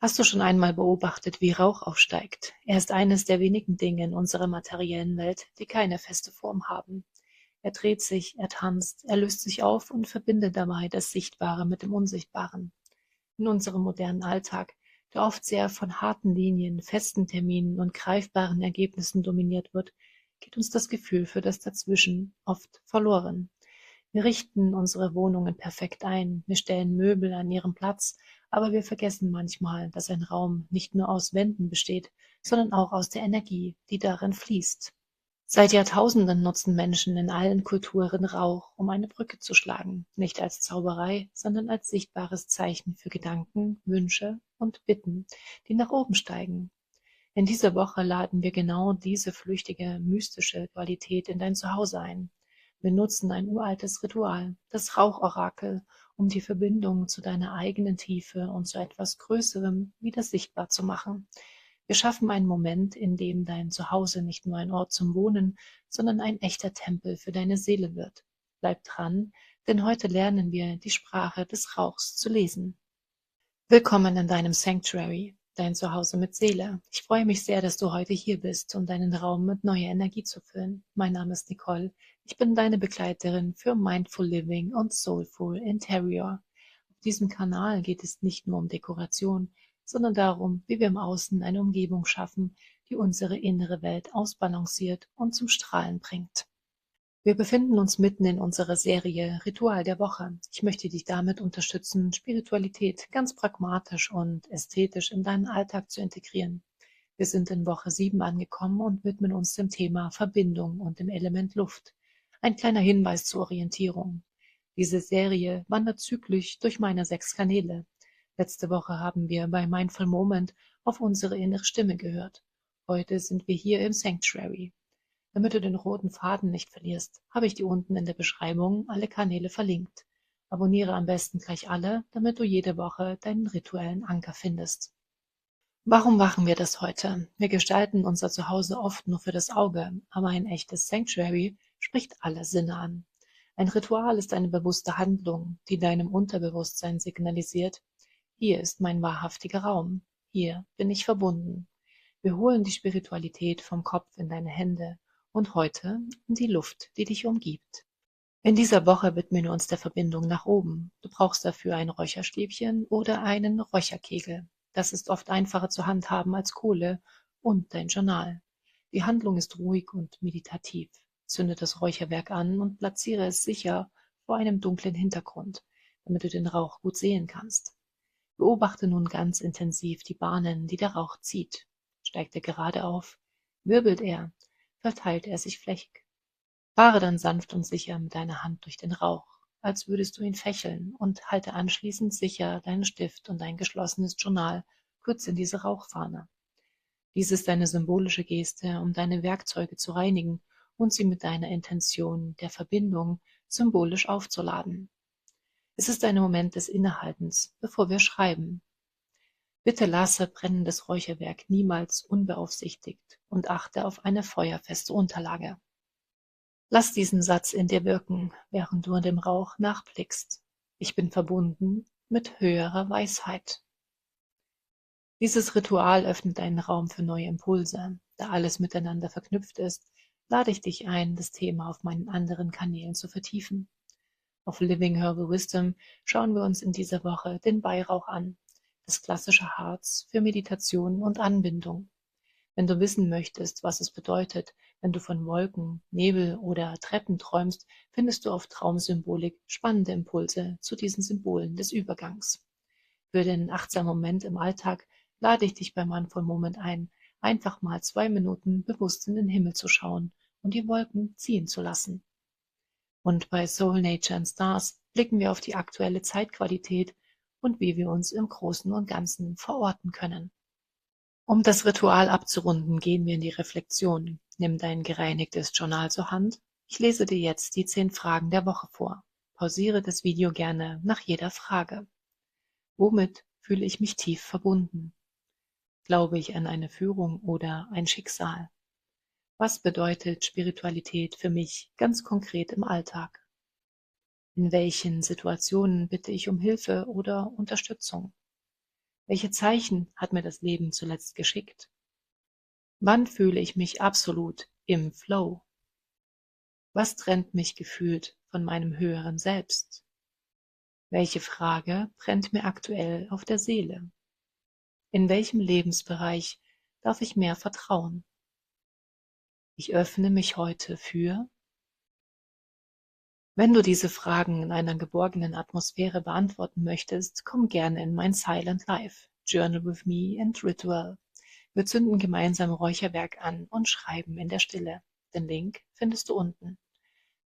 Hast du schon einmal beobachtet, wie Rauch aufsteigt? Er ist eines der wenigen Dinge in unserer materiellen Welt, die keine feste Form haben. Er dreht sich, er tanzt, er löst sich auf und verbindet dabei das Sichtbare mit dem Unsichtbaren. In unserem modernen Alltag, der oft sehr von harten Linien, festen Terminen und greifbaren Ergebnissen dominiert wird, geht uns das Gefühl für das Dazwischen oft verloren. Wir richten unsere Wohnungen perfekt ein, wir stellen Möbel an ihren Platz, aber wir vergessen manchmal, dass ein Raum nicht nur aus Wänden besteht, sondern auch aus der Energie, die darin fließt. Seit Jahrtausenden nutzen Menschen in allen Kulturen Rauch, um eine Brücke zu schlagen, nicht als Zauberei, sondern als sichtbares Zeichen für Gedanken, Wünsche und Bitten, die nach oben steigen. In dieser Woche laden wir genau diese flüchtige, mystische Qualität in dein Zuhause ein. Wir nutzen ein uraltes Ritual, das Rauchorakel, um die Verbindung zu deiner eigenen Tiefe und zu etwas Größerem wieder sichtbar zu machen. Wir schaffen einen Moment, in dem dein Zuhause nicht nur ein Ort zum Wohnen, sondern ein echter Tempel für deine Seele wird. Bleib dran, denn heute lernen wir die Sprache des Rauchs zu lesen. Willkommen in deinem Sanctuary, dein Zuhause mit Seele. Ich freue mich sehr, dass du heute hier bist, um deinen Raum mit neuer Energie zu füllen. Mein Name ist Nicole. Ich bin deine Begleiterin für Mindful Living und Soulful Interior. Auf diesem Kanal geht es nicht nur um Dekoration, sondern darum, wie wir im Außen eine Umgebung schaffen, die unsere innere Welt ausbalanciert und zum Strahlen bringt. Wir befinden uns mitten in unserer Serie Ritual der Woche. Ich möchte dich damit unterstützen, Spiritualität ganz pragmatisch und ästhetisch in deinen Alltag zu integrieren. Wir sind in Woche 7 angekommen und widmen uns dem Thema Verbindung und dem Element Luft. Ein kleiner Hinweis zur Orientierung. Diese Serie wandert zyklisch durch meine 6 Kanäle. Letzte Woche haben wir bei Mindful Moment auf unsere innere Stimme gehört. Heute sind wir hier im Sanctuary. Damit du den roten Faden nicht verlierst, habe ich dir unten in der Beschreibung alle Kanäle verlinkt. Abonniere am besten gleich alle, damit du jede Woche deinen rituellen Anker findest. Warum machen wir das heute? Wir gestalten unser Zuhause oft nur für das Auge, aber ein echtes Sanctuary spricht alle Sinne an. Ein Ritual ist eine bewusste Handlung, die deinem Unterbewusstsein signalisiert: hier ist mein wahrhaftiger Raum, hier bin ich verbunden. Wir holen die Spiritualität vom Kopf in deine Hände und heute in die Luft, die dich umgibt. In dieser Woche widmen wir uns der Verbindung nach oben. Du brauchst dafür ein Räucherstäbchen oder einen Räucherkegel. Das ist oft einfacher zu handhaben als Kohle und dein Journal. Die Handlung ist ruhig und meditativ. Zünde das Räucherwerk an und platziere es sicher vor einem dunklen Hintergrund, damit du den Rauch gut sehen kannst. Beobachte nun ganz intensiv die Bahnen, die der Rauch zieht. Steigt er gerade auf? Wirbelt er? Verteilt er sich flächig? Fahre dann sanft und sicher mit deiner Hand durch den Rauch, als würdest du ihn fächeln, und halte anschließend sicher deinen Stift und dein geschlossenes Journal kurz in diese Rauchfahne. Dies ist eine symbolische Geste, um deine Werkzeuge zu reinigen und sie mit deiner Intention der Verbindung symbolisch aufzuladen. Es ist ein Moment des Innehaltens, bevor wir schreiben. Bitte lasse brennendes Räucherwerk niemals unbeaufsichtigt und achte auf eine feuerfeste Unterlage. Lass diesen Satz in dir wirken, während du an dem Rauch nachblickst. Ich bin verbunden mit höherer Weisheit. Dieses Ritual öffnet einen Raum für neue Impulse. Da alles miteinander verknüpft ist, lade ich dich ein, das Thema auf meinen anderen Kanälen zu vertiefen. Auf Living Herbal Wisdom schauen wir uns in dieser Woche den Weihrauch an, das klassische Harz für Meditation und Anbindung. Wenn du wissen möchtest, was es bedeutet, wenn du von Wolken, Nebel oder Treppen träumst, findest du auf Traumsymbolik spannende Impulse zu diesen Symbolen des Übergangs. Für den achtsamen Moment im Alltag lade ich dich beim Mindful Moment ein, einfach mal 2 Minuten bewusst in den Himmel zu schauen und die Wolken ziehen zu lassen. Und bei Soul, Nature and Stars blicken wir auf die aktuelle Zeitqualität und wie wir uns im Großen und Ganzen verorten können. Um das Ritual abzurunden, gehen wir in die Reflexion. Nimm dein gereinigtes Journal zur Hand. Ich lese dir jetzt die 10 Fragen der Woche vor. Pausiere das Video gerne nach jeder Frage. Womit fühle ich mich tief verbunden? Glaube ich an eine Führung oder ein Schicksal? Was bedeutet Spiritualität für mich ganz konkret im Alltag? In welchen Situationen bitte ich um Hilfe oder Unterstützung? Welche Zeichen hat mir das Leben zuletzt geschickt? Wann fühle ich mich absolut im Flow? Was trennt mich gefühlt von meinem höheren Selbst? Welche Frage brennt mir aktuell auf der Seele? In welchem Lebensbereich darf ich mehr vertrauen? Ich öffne mich heute für. Wenn du diese Fragen in einer geborgenen Atmosphäre beantworten möchtest, komm gerne in mein Silent Life, Journal with Me and Ritual. Wir zünden gemeinsam Räucherwerk an und schreiben in der Stille. Den Link findest du unten.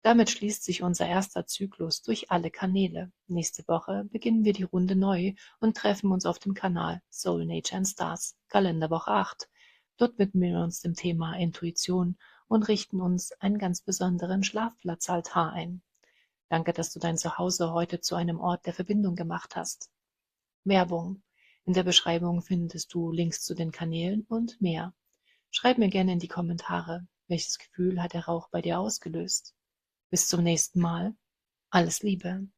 Damit schließt sich unser erster Zyklus durch alle Kanäle. Nächste Woche beginnen wir die Runde neu und treffen uns auf dem Kanal Soul, Nature and Stars, Kalenderwoche 8. Dort widmen wir uns dem Thema Intuition und richten uns einen ganz besonderen Schlafplatzaltar ein. Danke, dass du dein Zuhause heute zu einem Ort der Verbindung gemacht hast. Werbung. In der Beschreibung findest du Links zu den Kanälen und mehr. Schreib mir gerne in die Kommentare, welches Gefühl hat der Rauch bei dir ausgelöst. Bis zum nächsten Mal. Alles Liebe.